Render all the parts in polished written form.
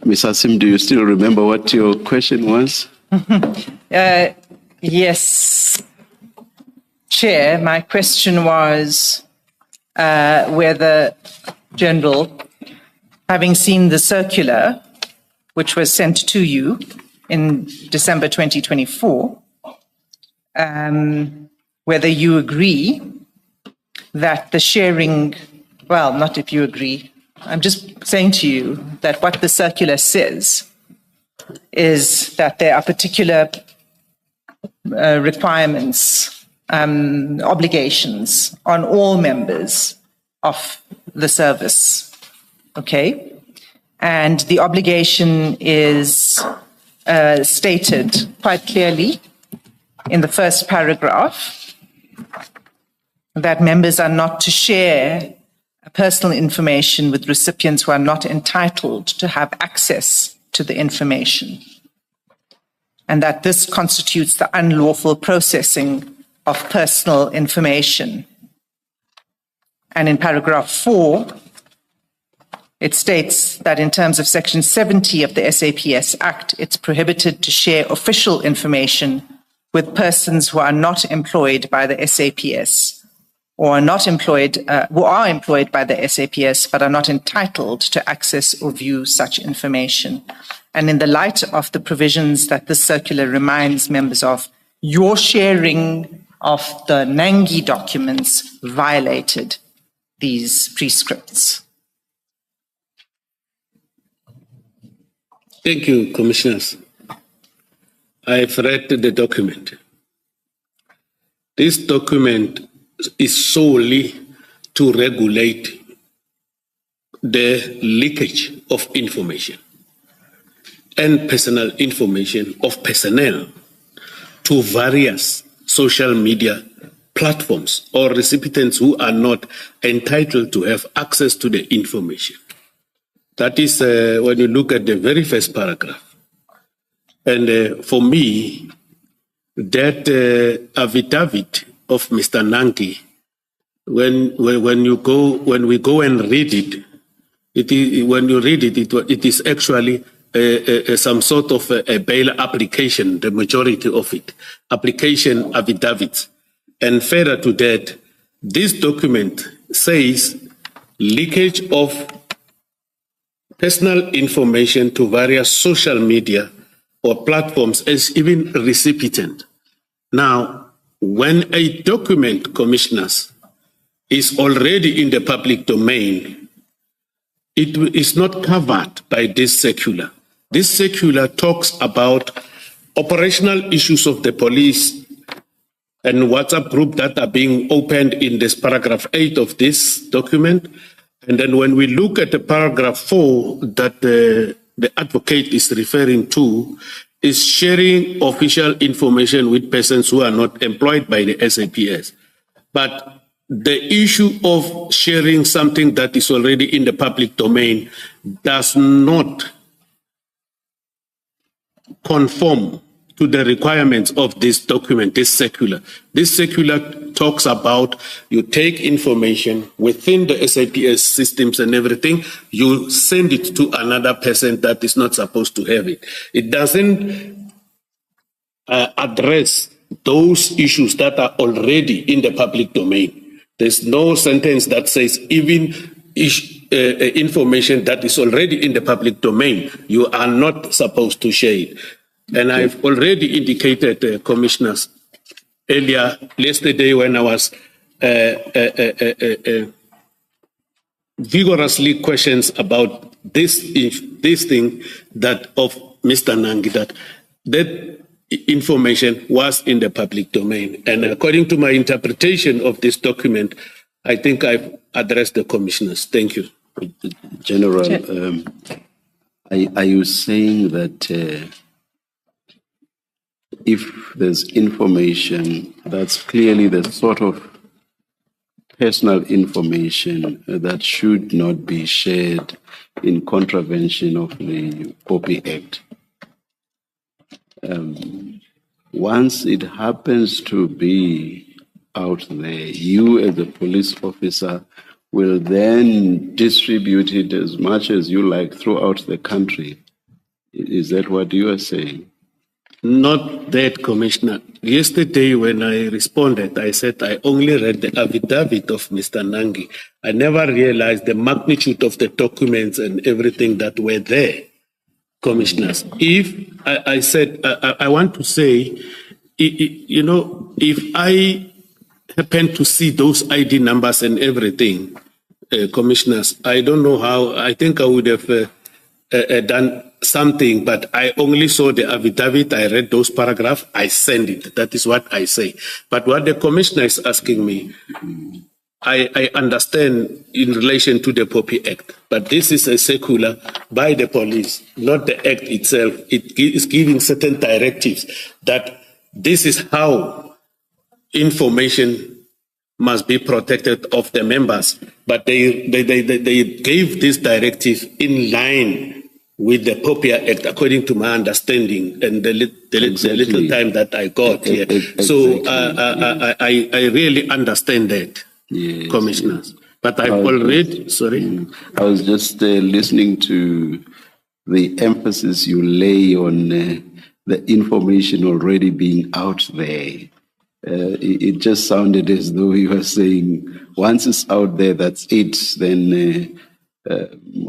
Ms. Asim, do you still remember what your question was? Yes, Chair. My question was whether, General, having seen the circular, which was sent to you in December 2024, whether you agree that the sharing, well, not if you agree, I'm just saying to you that what the circular says is that there are particular requirements, obligations on all members of the service, okay? And the obligation is stated quite clearly in the first paragraph that members are not to share personal information with recipients who are not entitled to have access to the information, and that this constitutes the unlawful processing of personal information. And in paragraph 4, it states that in terms of section 70 of the SAPS Act, it's prohibited to share official information with persons who are not employed by the SAPS or are not employed, who are employed by the SAPS but are not entitled to access or view such information. And in the light of the provisions that this circular reminds members of, your sharing of the Nangi documents violated these prescripts. Thank you, Commissioners. I've read the document. This document is solely to regulate the leakage of information and personal information of personnel to various social media platforms or recipients who are not entitled to have access to the information. That is when you look at the very first paragraph. And for me, that affidavit of Mr. Nangi, when we go and read it, when you read it, it is actually some sort of a bail application, the majority of it, application affidavits. And further to that, this document says leakage of personal information to various social media or platforms as even recipient. Now, when a document, Commissioners, is already in the public domain, it is not covered by this circular. This circular talks about operational issues of the police and WhatsApp group that are being opened in this paragraph 8 of this document. And then when we look at the paragraph 4 that the advocate is referring to, is sharing official information with persons who are not employed by the SAPS. But the issue of sharing something that is already in the public domain does not conform to the requirements of this document, this circular. This circular talks about you take information within the SAPS systems and everything, you send it to another person that is not supposed to have it. It doesn't address those issues that are already in the public domain. There's no sentence that says even information that is already in the public domain, you are not supposed to share it. And I've already indicated, Commissioners, earlier yesterday when I was vigorously questions about this thing that of Mr. Nangi, that information was in the public domain. And according to my interpretation of this document, I think I've addressed the Commissioners. Thank you. General, are you saying that if there's information that's clearly the sort of personal information that should not be shared in contravention of the POPI Act, once it happens to be out there, you as a police officer will then distribute it as much as you like throughout the country Is that what you are saying? Not that, Commissioner. Yesterday, when I responded, I said I only read the affidavit of Mr. Nangi. I never realized the magnitude of the documents and everything that were there, Commissioners. If I said, I want to say, you know, if I happen to see those ID numbers and everything, Commissioners, I don't know how, I think I would have done something, but I only saw the affidavit, I read those paragraphs, I send it. That is what I say. But what the Commissioner is asking me, I understand in relation to the Poppy Act, but this is a circular by the police, not the act itself. It is giving certain directives that this is how information must be protected of the members. But they gave this directive in line with the Poppy Act, according to my understanding and the little time that I got here. So I really understand that. Yes, Commissioners. Yes. But I've already, sorry? I was just listening to the emphasis you lay on the information already being out there. It just sounded as though you were saying, once it's out there, that's it. Then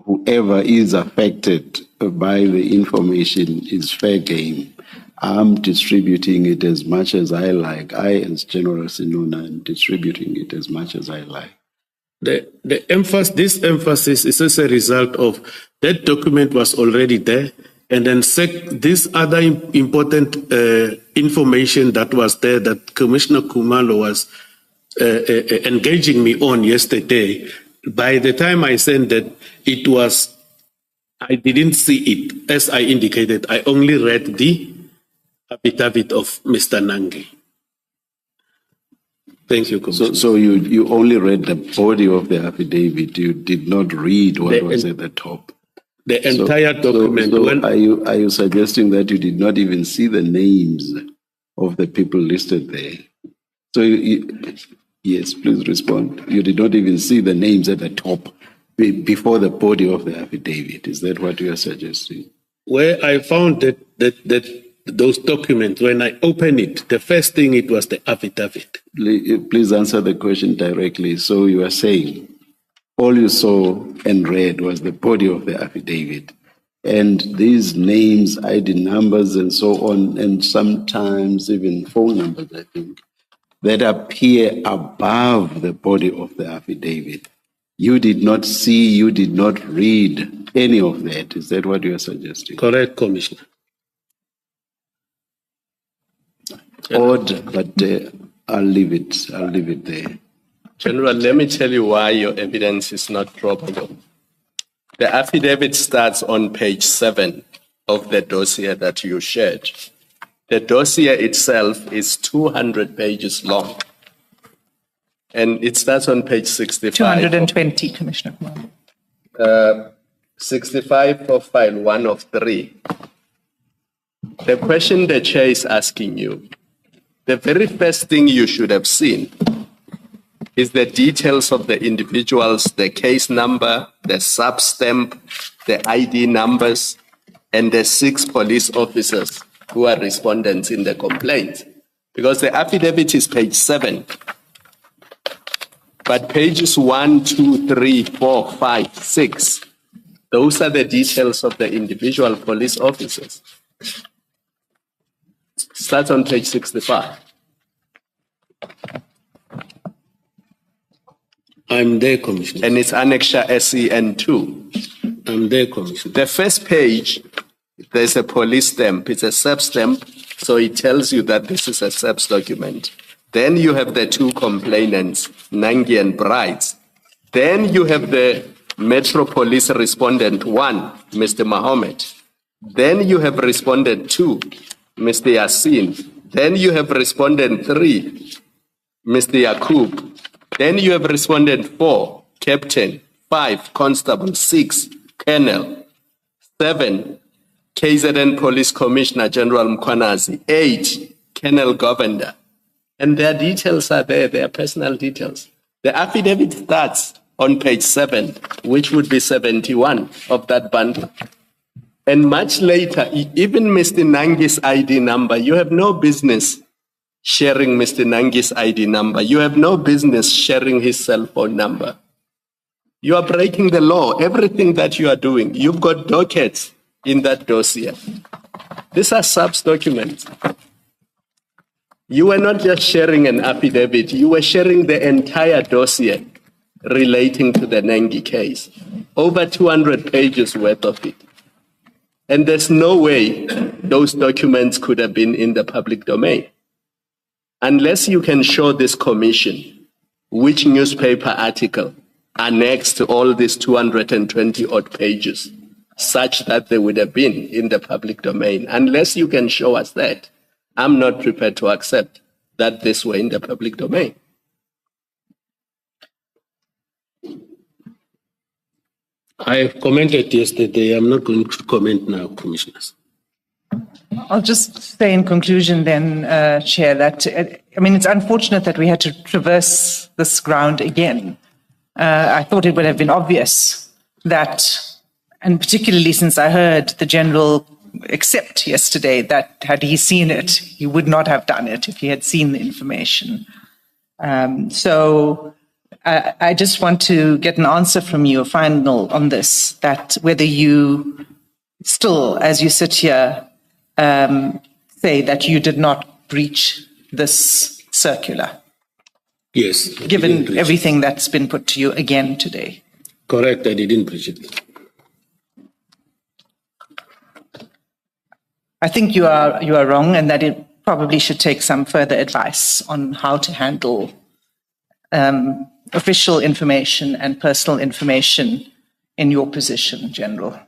whoever is affected by the information is fair game. I'm distributing it as much as I like. I, as General Senona, am distributing it as much as I like. This emphasis is as a result of that document was already there, and then this other important information that was there that Commissioner Kumalo was engaging me on yesterday. By the time I sent it, I didn't see it. As I indicated, I only read the affidavit of Mr. Nangi. Thank you, Commissioner. So you only read the body of the affidavit. You did not read what was at the top. The entire document. So are you suggesting that you did not even see the names of the people listed there? So yes, please respond. You did not even see the names at the top before the body of the affidavit. Is that what you are suggesting? Where I found that those documents, when I opened it, the first thing it was the affidavit. Please answer the question directly. So you are saying all you saw and read was the body of the affidavit, and these names, ID numbers, and so on, and sometimes even phone numbers, I think, that appear above the body of the affidavit. You did not see, you did not read any of that. Is that what you are suggesting? Correct, Commissioner. Odd, but I'll leave it there. General, let me tell you why your evidence is not probable. The affidavit starts on page 7 of the dossier that you shared. The dossier itself is 200 pages long. And it starts on page 65. 220, Commissioner Kumalo. 65 of file 1 of 3. The question the chair is asking you, the very first thing you should have seen is the details of the individuals, the case number, the sub-stamp, the ID numbers, and the 6 police officers who are respondents in the complaint. Because the affidavit is page 7. But pages 1, 2, 3, 4, 5, 6, those are the details of the individual police officers. Starts on page 65. I'm there, Commissioner. And it's Annexure SEN2. I'm there, Commissioner. The first page, there's a police stamp. It's a sub-stamp, so it tells you that this is a SEBS document. Then you have the 2 complainants, Nangi and Brides. Then you have the Metro Police Respondent 1, Mr. Mohammed. Then you have Respondent 2, Mr. Yassin. Then you have Respondent 3, Mr. Yakub. Then you have Respondent 4, Captain. 5, Constable. 6, Colonel. 7, KZN Police Commissioner General Mkwanazi. 8, Colonel Governor. And their details are there, their personal details. The affidavit starts on page 7, which would be 71 of that bundle. And much later, even Mr. Nangi's ID number, you have no business sharing Mr. Nangi's ID number. You have no business sharing his cell phone number. You are breaking the law. Everything that you are doing, you've got dockets in that dossier. These are subs documents. You were not just sharing an affidavit, you were sharing the entire dossier relating to the Nangi case. Over 200 pages worth of it. And there's no way those documents could have been in the public domain. Unless you can show this commission which newspaper article annexed to all these 220 odd pages, such that they would have been in the public domain. Unless you can show us that, I'm not prepared to accept that this were in the public domain. I have commented yesterday. I'm not going to comment now, commissioners. I'll just say in conclusion then, Chair, that, it's unfortunate that we had to traverse this ground again. I thought it would have been obvious that, and particularly since I heard the General accept yesterday that had he seen it, he would not have done it if he had seen the information. So I just want to get an answer from you, a final on this, that whether you still, as you sit here, say that you did not breach this circular, Yes. I didn't given breach everything that's been put to you again today. it. Correct, I didn't breach it. I think you are wrong, and that it probably should take some further advice on how to handle official information and personal information in your position, General.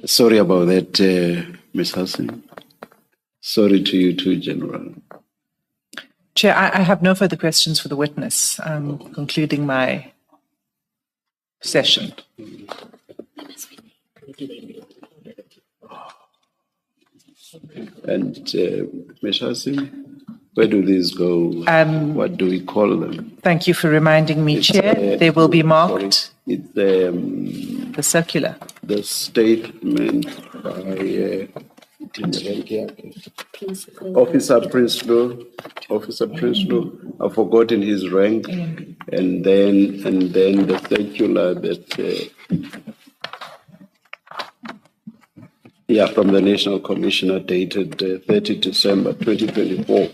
Sorry about that, Ms. Hassan. Sorry to you too, General. Chair, I have no further questions for the witness. I'm concluding my session. And Ms. Hassan, where do these go? What do we call them? Thank you for reminding me, Chair. They will be marked. It's The circular. the statement by Officer Prinsloo. I've forgotten his rank, and then the circular that from the National Commissioner dated 30 December 2024.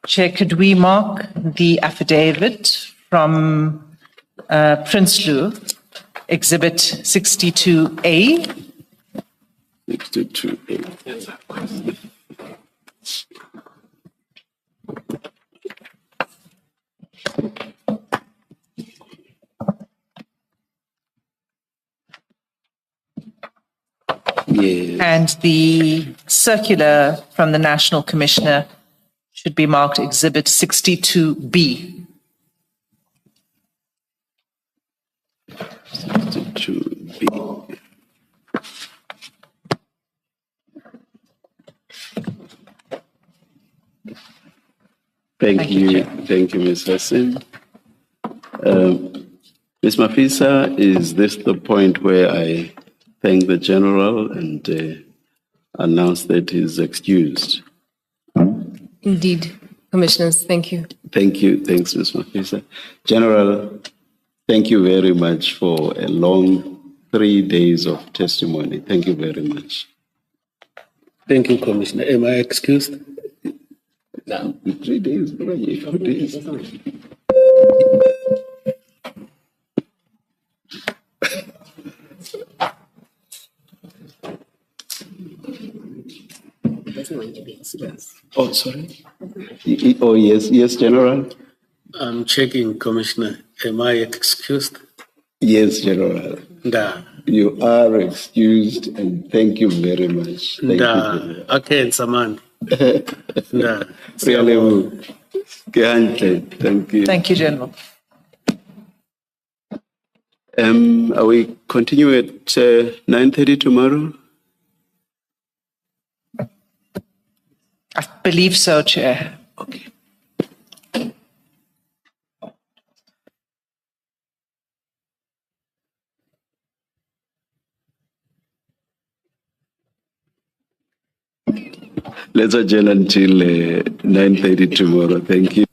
Chair, could we mark the affidavit from Prinsloo, Exhibit 62A? 62A. Yes. And the circular from the National Commissioner should be marked Exhibit 62B. 62B. Thank you. Thank you, Ms. Hassan. Ms. Mafisa, is this the point where I thank the General and announce that he's excused? Indeed, Commissioners, thank you. Thank you. Thanks, Ms. Mafisa. General, thank you very much for a long 3 days of testimony. Thank you very much. Thank you, Commissioner. Am I excused? Now, 3 days, 4 days. Oh, sorry. Oh, yes, General. I'm checking, Commissioner. Am I excused? Yes, General. Da. You are excused, and thank you very much. Thank you, Da. General. Okay, Saman. Da. Really, thank you. Thank you, General. Are we continuing at 9:30 tomorrow? I believe so, Chair. Okay. Let's adjourn until 9:30 tomorrow. Thank you.